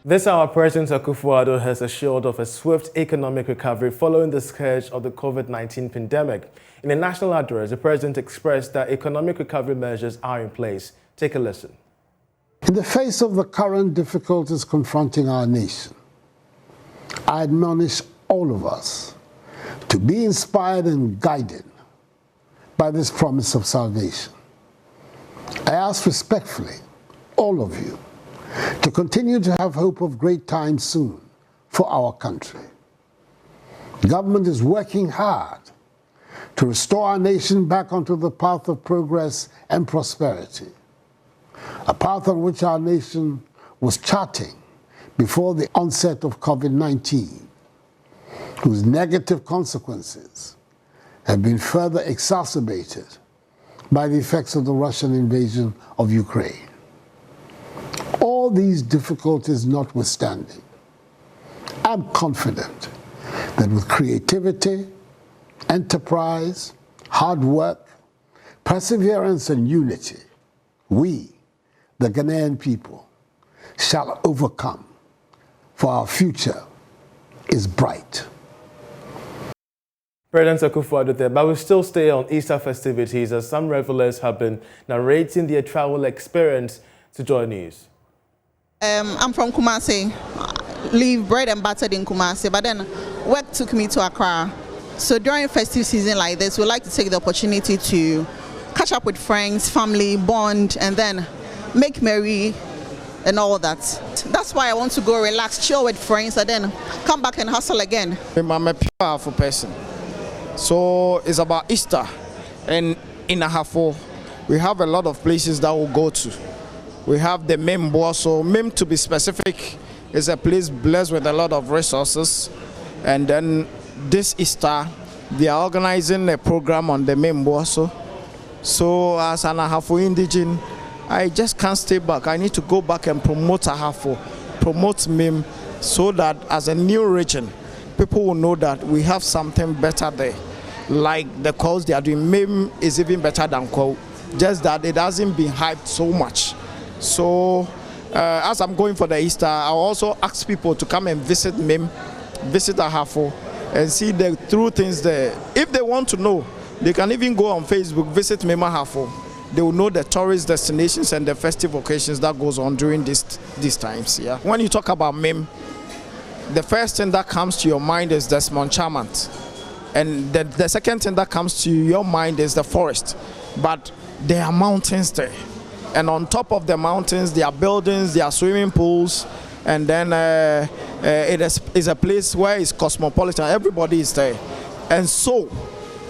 This hour, President Akufo-Addo has assured of a swift economic recovery following the scourge of the COVID-19 pandemic. In a national address, the president expressed that economic recovery measures are in place. Take a listen. In the face of the current difficulties confronting our nation, I admonish all of us to be inspired and guided by this promise of salvation. I ask respectfully all of you to continue to have hope of great times soon for our country. The government is working hard to restore our nation back onto the path of progress and prosperity, a path on which our nation was charting before the onset of COVID-19, whose negative consequences have been further exacerbated by the effects of the Russian invasion of Ukraine. All these difficulties notwithstanding, I'm confident that with creativity, enterprise, hard work, perseverance, and unity, we, the Ghanaian people, shall overcome, for our future is bright. President Akufo-Addo there, but we still stay on Easter festivities as some revelers have been narrating their travel experience to JoyNews. I'm from Kumasi, live bred and battered in Kumasi, but then work took me to Accra. So during festive season like this, we like to take the opportunity to catch up with friends, family, bond, and then make merry and all that. That's why I want to go relax, chill with friends, and then come back and hustle again. I'm a powerful person. So it's about Easter, and in Ahafo, we have a lot of places that we'll go to. We have the Membo, so Mem, to be specific, is a place blessed with a lot of resources. And then this Easter, they are organizing a program on the Membo. So as an Ahafo indigene, I just can't stay back. I need to go back and promote Ahafo, promote Mem, so that as a new region, people will know that we have something better there. Like the calls they are doing, Mem is even better than Kwao, just that it hasn't been hyped so much. So as I'm going for the Easter, I'll also ask people to come and visit Mem, visit Ahafo, and see the true things there. If they want to know, they can even go on Facebook, visit Mem Ahafo. They will know the tourist destinations and the festive occasions that goes on during these times. Yeah. When you talk about Mem, the first thing that comes to your mind is the Smonchament. And the second thing that comes to your mind is the forest. But there are mountains there. And on top of the mountains, there are buildings, there are swimming pools, and then it is a place where it's cosmopolitan. Everybody is there. And so,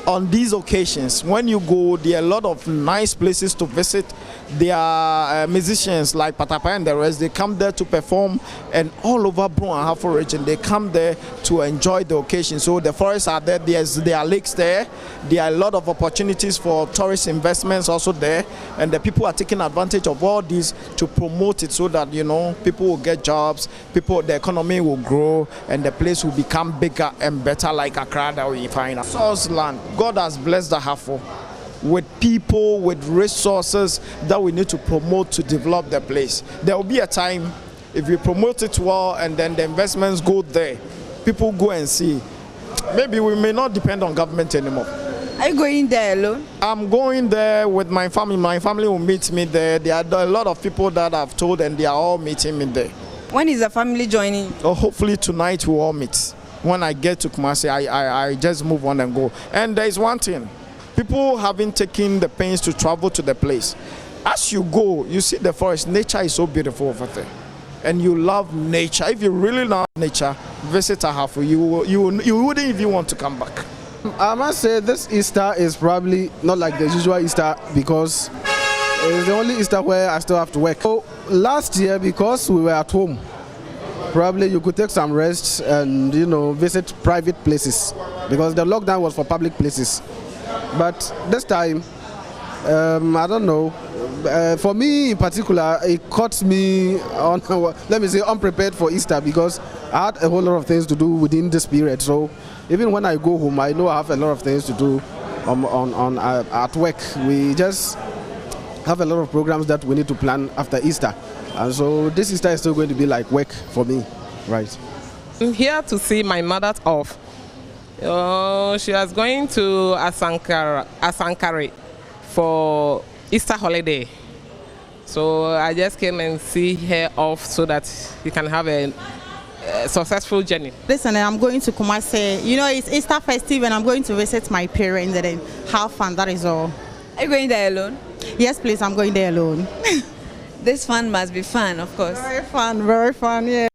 on these occasions, when you go, there are a lot of nice places to visit. There are musicians like Patapa and the rest. They come there to perform, and all over Bron and Ahafo region, they come there to enjoy the occasion. So the forests are there. There are lakes there. There are a lot of opportunities for tourist investments also there, and the people are taking advantage of all these to promote it, so that people will get jobs, the economy will grow, and the place will become bigger and better, like Accra that we find. Source land. God has blessed Ahafo with people, with resources that we need to promote to develop the place. There will be a time, if we promote it well and then the investments go there, people go and see. Maybe we may not depend on government anymore. Are you going there alone? I'm going there with my family. My family will meet me there. There are a lot of people that I've told, and they are all meeting me there. When is the family joining? Oh, hopefully tonight we'll all meet. When I get to Kumasi, I just move on and go. And there is one thing. People haven't taken the pains to travel to the place. As you go, you see the forest. Nature is so beautiful over there. And you love nature. If you really love nature, visit Ahafo. You wouldn't even want to come back. I must say this Easter is probably not like the usual Easter, because it's the only Easter where I still have to work. So last year, because we were at home, probably you could take some rest and visit private places, because the lockdown was for public places. But this time, I don't know. For me in particular, it caught me on, let me say, unprepared for Easter, because I had a whole lot of things to do within this period. So even when I go home, I know I have a lot of things to do at work. We just have a lot of programs that we need to plan after Easter. And so this Easter is still going to be like work for me, right? I'm here to see my mother off. She was going to Asankare for Easter holiday. So I just came and see her off so that we can have a successful journey. Listen, I'm going to Kumasi. You know, it's Easter festive and I'm going to visit my parents and then have fun, that is all. Are you going there alone? Yes, please, I'm going there alone. This fun must be fun, of course. Very fun, yeah.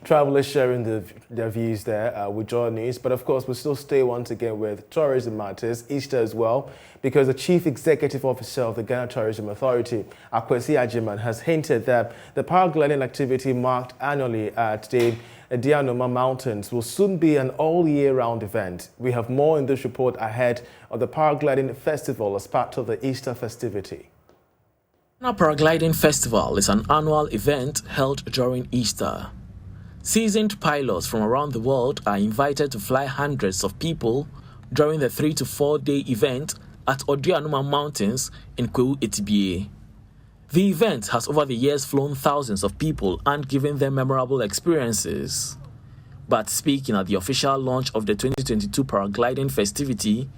Travelers sharing their views there with JoyNews, but of course we'll still stay once again with tourism matters, Easter as well, because the Chief Executive Officer of the Ghana Tourism Authority, Akwesi Ajiman, has hinted that the paragliding activity marked annually at the Dianoma Mountains will soon be an all-year-round event. We have more in this report ahead of the paragliding festival as part of the Easter festivity. The Paragliding Festival is an annual event held during Easter. Seasoned pilots from around the world are invited to fly hundreds of people during the 3 to 4 day event at Odianuma Mountains in Kwewu Etibie. The event has over the years flown thousands of people and given them memorable experiences. But speaking at the official launch of the 2022 paragliding festivity,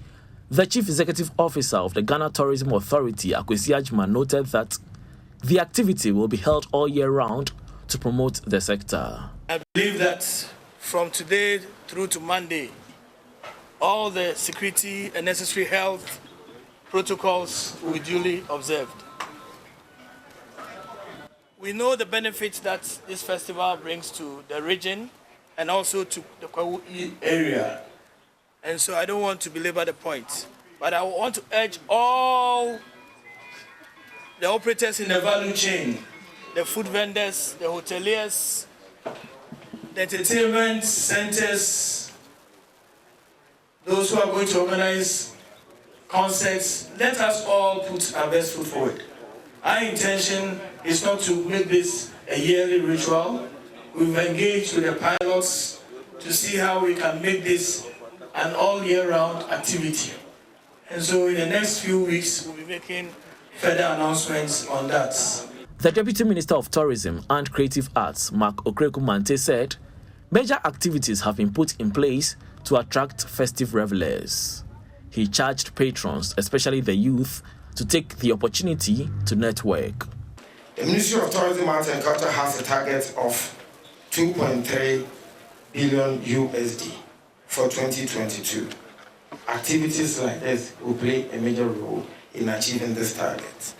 the Chief Executive Officer of the Ghana Tourism Authority, Akwesi Ajiman, noted that the activity will be held all year round to promote the sector. I believe that from today through to Monday, all the security and necessary health protocols will be duly observed. We know the benefits that this festival brings to the region and also to the Kwewu area. And so I don't want to belabor the point, but I want to urge all the operators in the value chain, the food vendors, the hoteliers, the entertainment centers, those who are going to organize concerts, let us all put our best foot forward. Our intention is not to make this a yearly ritual. We've engaged with the pilots to see how we can make this an all-year-round activity. And so in the next few weeks, we'll be making further announcements on that. The Deputy Minister of Tourism and Creative Arts, Mark Okreku-Mante, said major activities have been put in place to attract festive revelers. He charged patrons, especially the youth, to take the opportunity to network. The Ministry of Tourism, Arts and Culture has a target of 2.3 billion USD for 2022. Activities like this will play a major role in achieving this target.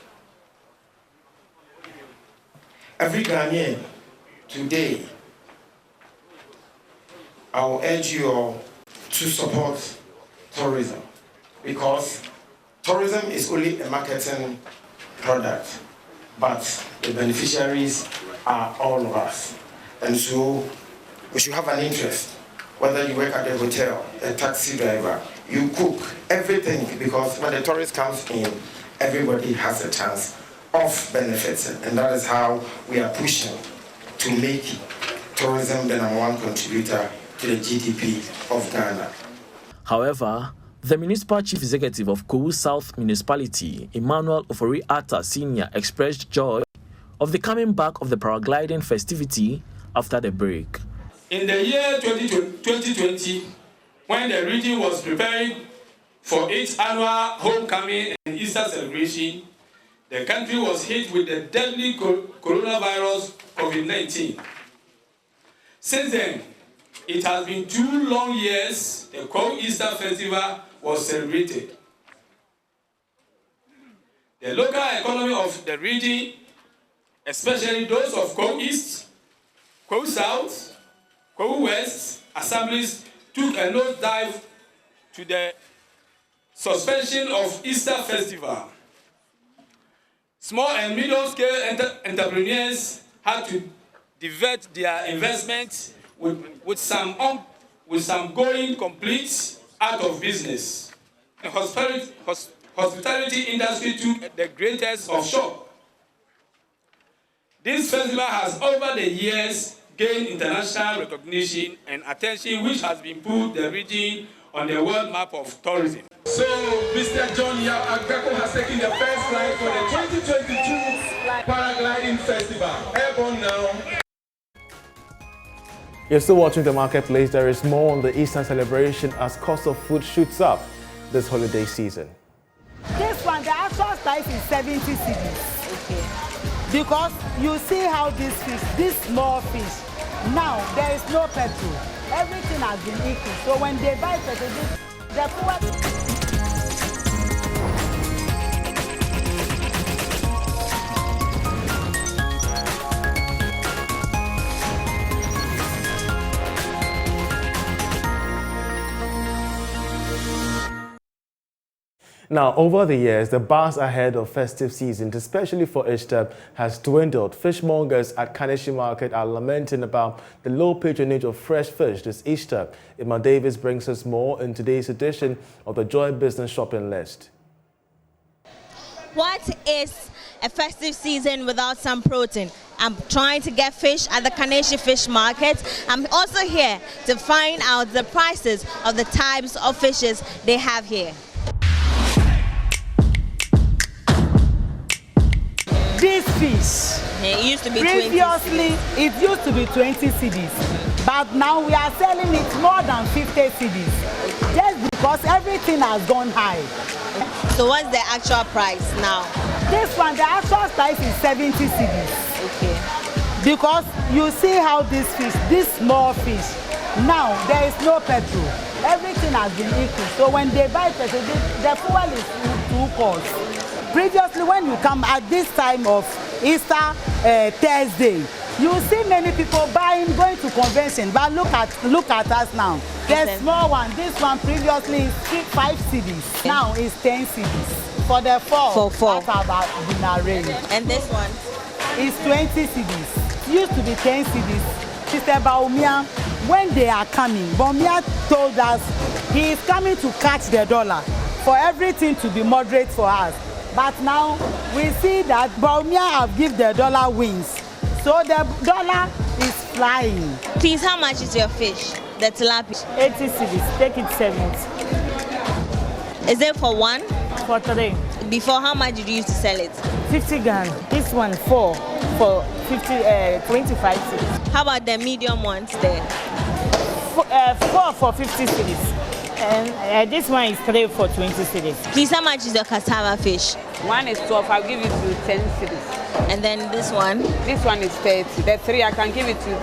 Every Ghanaian today, I will urge you all to support tourism, because tourism is only a marketing product, but the beneficiaries are all of us. And so we should have an interest, whether you work at a hotel, a taxi driver, you cook, everything, because when the tourist comes in, everybody has a chance of benefiting. And that is how we are pushing to make tourism the #1 contributor to the GDP of Ghana. However, the Municipal Chief Executive of Kwewu South Municipality, Emmanuel Ofori-Atta Sr., expressed joy of the coming back of the paragliding festivity after the break. In the year 2020, when the region was preparing for its annual homecoming and Easter celebration, the country was hit with the deadly coronavirus COVID-19. Since then, it has been 2 long years the Kwewu Easter Festival was celebrated. The local economy of the region, especially those of Kwewu East, Kwewu South, Kwewu West assemblies, took a nosedive to the suspension of Easter Festival. Small and medium-scale entrepreneurs had to divert their investments with some going complete out of business. The hospitality industry took the greatest of shock. This festival has over the years gained international recognition and attention, which has been put the region on the world map of tourism. So, Mr. John Yao Agbeko has taken the first flight for the 2022 Paragliding Festival. Airborne now. You're still watching The Marketplace. There is more on the Easter celebration as cost of food shoots up this holiday season. This one, the actual price is 70 cedis. Okay. Because you see how this small fish, now there is no petrol. Everything has been increased. So when they buy petrol, the poor... Now, over the years, the buzz ahead of festive season, especially for Easter, has dwindled. Fishmongers at Kaneshi Market are lamenting about the low patronage of fresh fish this Easter. Emma Davis brings us more in today's edition of the Joy Business Shopping List. What is a festive season without some protein? I'm trying to get fish at the Kaneshi Fish Market. I'm also here to find out the prices of the types of fishes they have here. This fish, it used to be previously it used to be 20 cedis, but now we are selling it more than 50 cedis, just because everything has gone high. So what's the actual price now? This one, the actual price is 70 cedis. Okay. Because you see how this fish, this small fish, now there is no petrol. Everything has been increased. So when they buy petrol, the fuel is too cost. Previously, when you come at this time of Easter Thursday, you see many people going to convention. But look at us now. The small one, this one previously is 5 cedis. Okay. Now it's 10 cedis. For the four. That's about dinner range. And this one? It's 20 cedis. It used to be 10 cedis. Sister Baumia, when they are coming, Baumia told us he is coming to catch the dollar for everything to be moderate for us. But now we see that Baumia have given the dollar wings. So the dollar is flying. Please, how much is your fish? The tilapia? 80 cedis. Take it 70. Is it for one? For 3. Before, how much did you used to sell it? 50 Ghana. This one 4 for 25 cedis. How about the medium ones there? 4 for 50 cedis. And this one is 3 for 20 cedis. Please, how much is your cassava fish? One is 12, I'll give it to 10 cedis. And then this one? This one is 30. The 3, I can give it to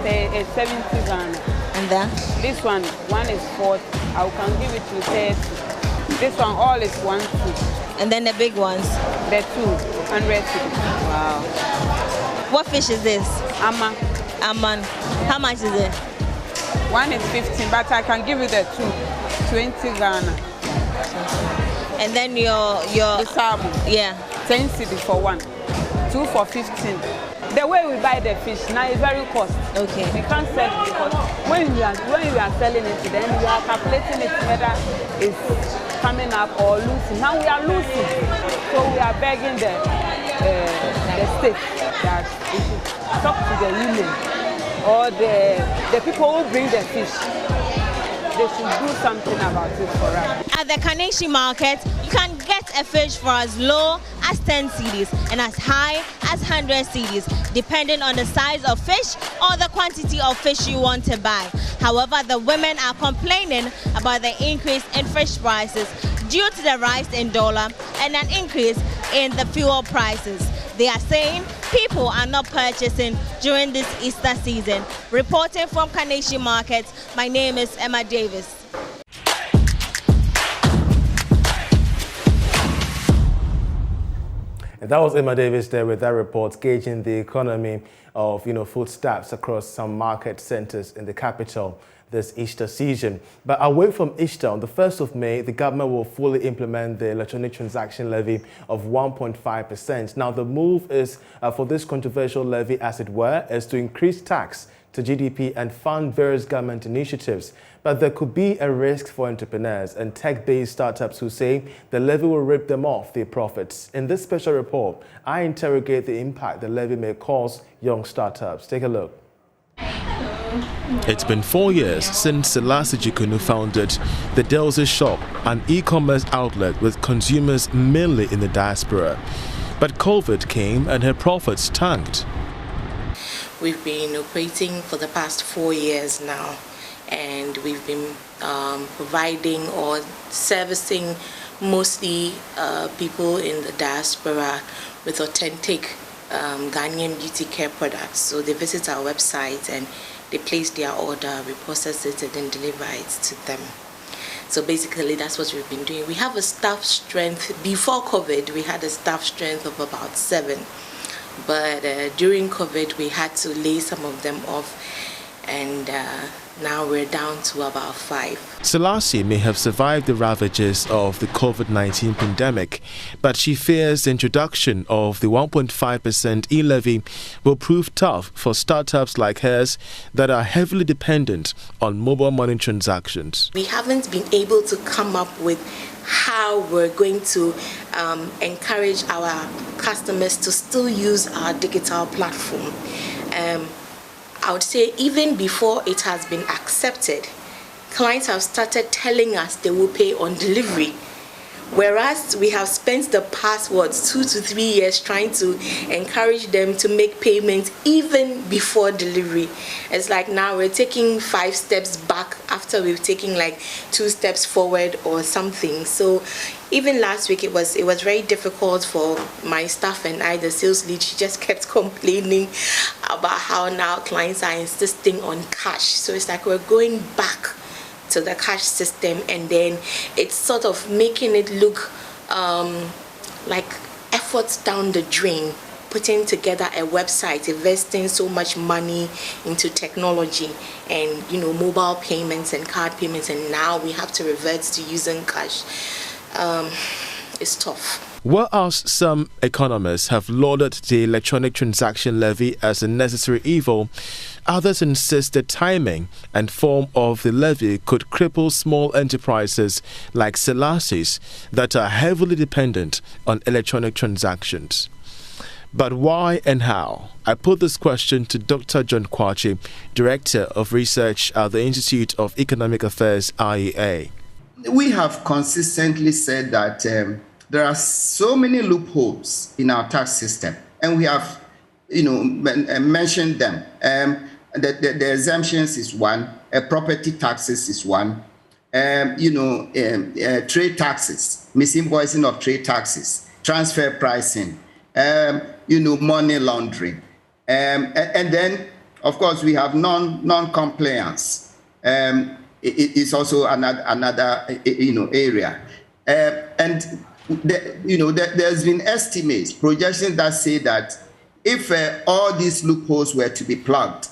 70 Ghana. And then? This one is 40, I can give it to 30. This one, all is 1, 2. And then the big ones? The 200 cedis. Wow. What fish is this? Amma. Amman. How much is it? One is 15, but I can give you the 2, 20 Ghana. And then your the salmon. Yeah. 10 cedis for 1, 2 for 15. The way we buy the fish now is very cost. Okay. We can't sell it because when you are selling it, then you are calculating it whether it's coming up or losing. Now we are losing, so we are begging the state that we should talk to the women or the people who bring the fish. They should do something about it for us. At the Kaneshi Market, you can get a fish for as low as 10 cedis and as high as 100 cedis, depending on the size of fish or the quantity of fish you want to buy. However, the women are complaining about the increase in fish prices due to the rise in dollar and an increase in the fuel prices. They are saying people are not purchasing during this Easter season. Reporting from Kaneshi Market, my name is Emma Davis. And that was Emma Davis there with that report gauging the economy of foodstuffs across some market centers in the capital this Easter season. But away from Easter, on the 1st of May, the government will fully implement the electronic transaction levy of 1.5%. Now, the move is for this controversial levy, as it were, is to increase tax to GDP and fund various government initiatives. But there could be a risk for entrepreneurs and tech-based startups who say the levy will rip them off their profits. In this special report, I interrogate the impact the levy may cause young startups. Take a look. It's been 4 years since Selassie Jikunu founded the Delzi Shop, an e-commerce outlet with consumers mainly in the diaspora. But COVID came and her profits tanked. We've been operating for the past 4 years now, and we've been providing or servicing mostly people in the diaspora with authentic Ghanaian beauty care products. So they visit our website and they place their order, we process it and then deliver it to them. So basically that's what we've been doing. We have a staff strength, before COVID we had a staff strength of about 7. But during COVID, we had to lay some of them off, and now we're down to about 5. Selassie may have survived the ravages of the COVID-19 pandemic, but she fears the introduction of the 1.5% e-levy will prove tough for startups like hers that are heavily dependent on mobile money transactions. We haven't been able to come up with how we're going to encourage our customers to still use our digital platform. I would say even before it has been accepted, clients have started telling us they will pay on delivery. Whereas we have spent the past 2 to 3 years trying to encourage them to make payments even before delivery. It's like now we're taking 5 steps back after we've taken like 2 steps forward or something. So even last week it was very difficult for my staff and I, the sales lead. She just kept complaining about how now clients are insisting on cash. So it's like we're going back to the cash system, and then it's sort of making it look like efforts down the drain, putting together a website, investing so much money into technology and mobile payments and card payments, and now we have to revert to using cash. It's tough. Whereas some economists have lauded the electronic transaction levy as a necessary evil, others insist the timing and form of the levy could cripple small enterprises like Selassie's that are heavily dependent on electronic transactions. But why and how? I put this question to Dr. John Kwachi, Director of Research at the Institute of Economic Affairs, IEA. We have consistently said that there are so many loopholes in our tax system, and we have, mentioned them. The exemptions is one, property taxes is one, trade taxes, misinvoicing of trade taxes, transfer pricing, money laundering, and then, of course, we have non-compliance. It's also another area, and there's been estimates, projections that say that if all these loopholes were to be plugged,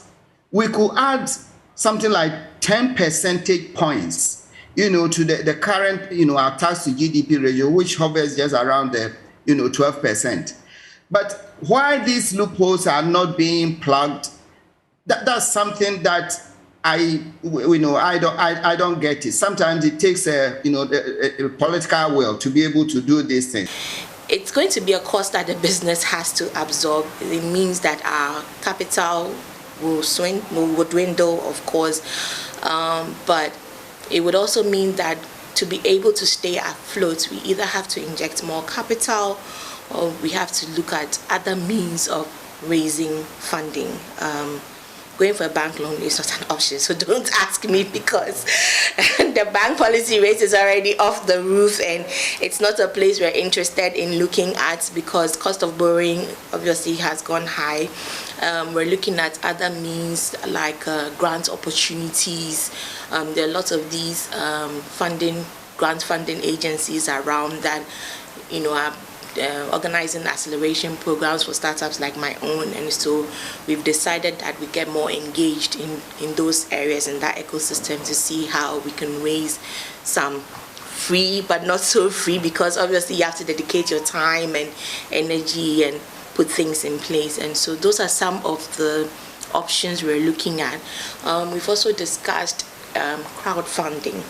we could add something like 10 percentage points, to the current, our tax to GDP ratio, which hovers just around 12%. But why these loopholes are not being plugged, that's something that I don't get it. Sometimes it takes a political will to be able to do these things. It's going to be a cost that the business has to absorb. It means that our capital will dwindle, of course, but it would also mean that to be able to stay afloat, we either have to inject more capital or we have to look at other means of raising funding. Going for a bank loan is not an option, so don't ask me, because the bank policy rate is already off the roof and it's not a place we're interested in looking at, because cost of borrowing obviously has gone high. We're looking at other means like grant opportunities. There are lots of these grant funding agencies around that are organizing acceleration programs for startups like my own, and so we've decided that we get more engaged in those areas, in that ecosystem, to see how we can raise some free but not so free, because obviously you have to dedicate your time and energy and put things in place. And so those are some of the options we're looking at. We've also discussed crowdfunding.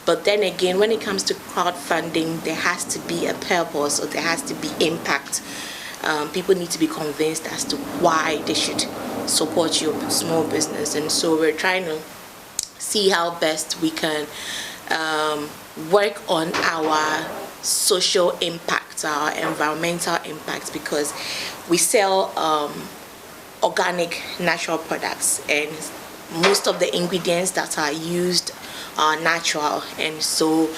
But then again, when it comes to crowdfunding, there has to be a purpose, or there has to be impact. People need to be convinced as to why they should support your small business. And so we're trying to see how best we can work on our social impact, our environmental impact, because we sell organic natural products, and most of the ingredients that are used are natural, and so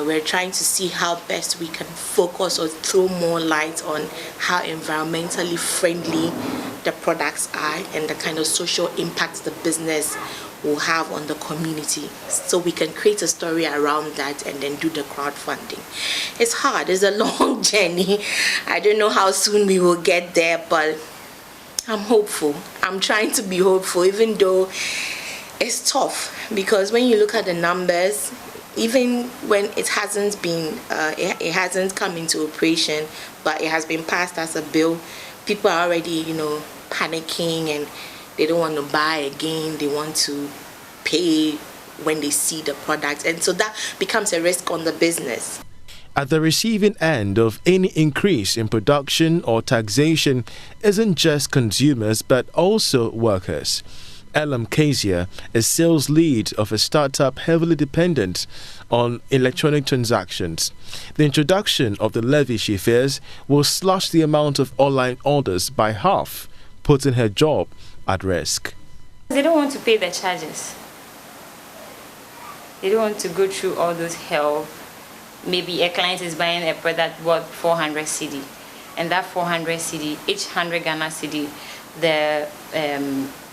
we're trying to see how best we can focus or throw more light on how environmentally friendly the products are and the kind of social impact the business will have on the community, so we can create a story around that and then do the crowdfunding. It's hard, it's a long journey. I don't know how soon we will get there, but I'm hopeful. I'm trying to be hopeful, even though it's tough, because when you look at the numbers, even when it hasn't been, it hasn't come into operation, but it has been passed as a bill, people are already, panicking, and they don't want to buy again. They want to pay when they see the product, and so that becomes a risk on the business. At the receiving end of any increase in production or taxation isn't just consumers but also workers. Elam Kezia is sales lead of a startup heavily dependent on electronic transactions. The introduction of the levy, she fears, will slash the amount of online orders by half, putting her job at risk. They don't want to pay the charges. They don't want to go through all those hell. Maybe a client is buying a product worth 400 cedi, and that 400 cedi, each 100 Ghana cedi, the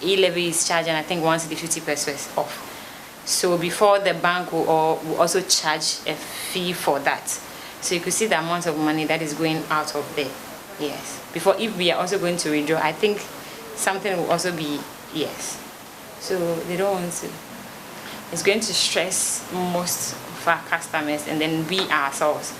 e-levy is charging, I think, 1 cedi 50% off. So before, the bank will also charge a fee for that. So you could see the amount of money that is going out of there. Yes. Before, if we are also going to withdraw, I think something will also be, yes. So they don't want to. It's going to stress most of our customers, and then we ourselves,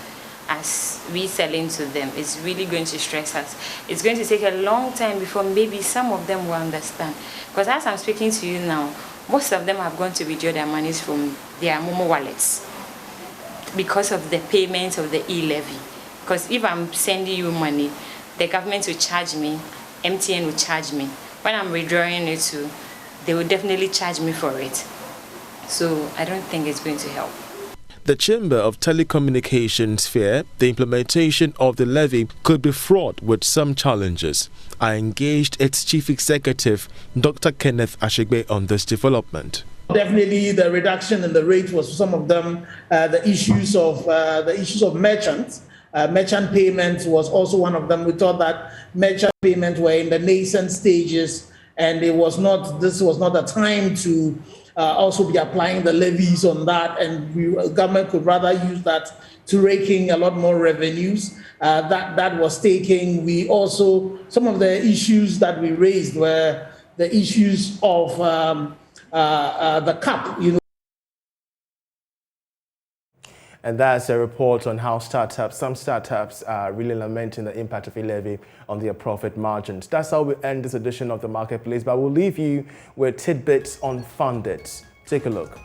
as we selling to them, it's really going to stress us. It's going to take a long time before maybe some of them will understand. Because as I'm speaking to you now, most of them have gone to withdraw their monies from their Momo wallets because of the payment of the e-levy. Because if I'm sending you money, the government will charge me, MTN will charge me. When I'm withdrawing it too, they will definitely charge me for it. So I don't think it's going to help. The Chamber of Telecommunications fear the implementation of the levy could be fraught with some challenges. I engaged its chief executive, Dr. Kenneth Ashigbe, on this development. Definitely, the reduction in the rate was some of them. The issues of merchants. Merchant payments was also one of them. We thought that merchant payments were in the nascent stages, and this was not a time to also be applying the levies on that, and the government could rather use that to rake in a lot more revenues. That was taking. We also, some of the issues that we raised were the issues of the cap, And that's a report on how some startups are really lamenting the impact of a levy on their profit margins. That's how we end this edition of The Marketplace, but we'll leave you with tidbits on Funded. Take a look.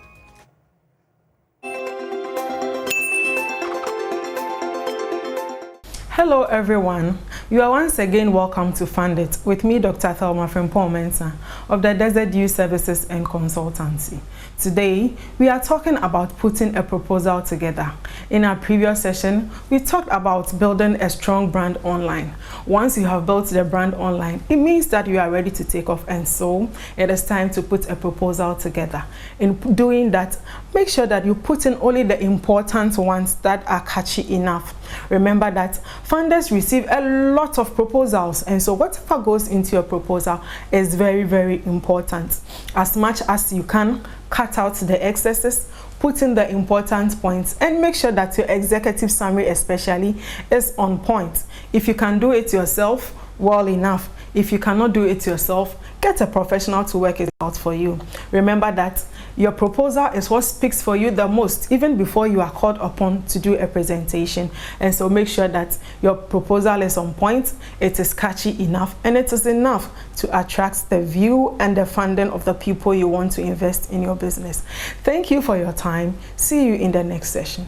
Hello everyone, you are once again welcome to Funded with me, Dr. Thelma Frimpong-Mensah of the Desert Youth Services and Consultancy. Today, we are talking about putting a proposal together. In our previous session, we talked about building a strong brand online. Once you have built the brand online, it means that you are ready to take off, and so it is time to put a proposal together. In doing that, make sure that you put in only the important ones that are catchy enough. Remember that funders receive a lot of proposals, and so whatever goes into your proposal is very, very important. As much as you can, cut out the excesses, put in the important points, and make sure that your executive summary especially is on point. If you can do it yourself, well enough. If you cannot do it yourself, get a professional to work it out for you. Remember that your proposal is what speaks for you the most, even before you are called upon to do a presentation. And so make sure that your proposal is on point, it is catchy enough, and it is enough to attract the view and the funding of the people you want to invest in your business. Thank you for your time. See you in the next session.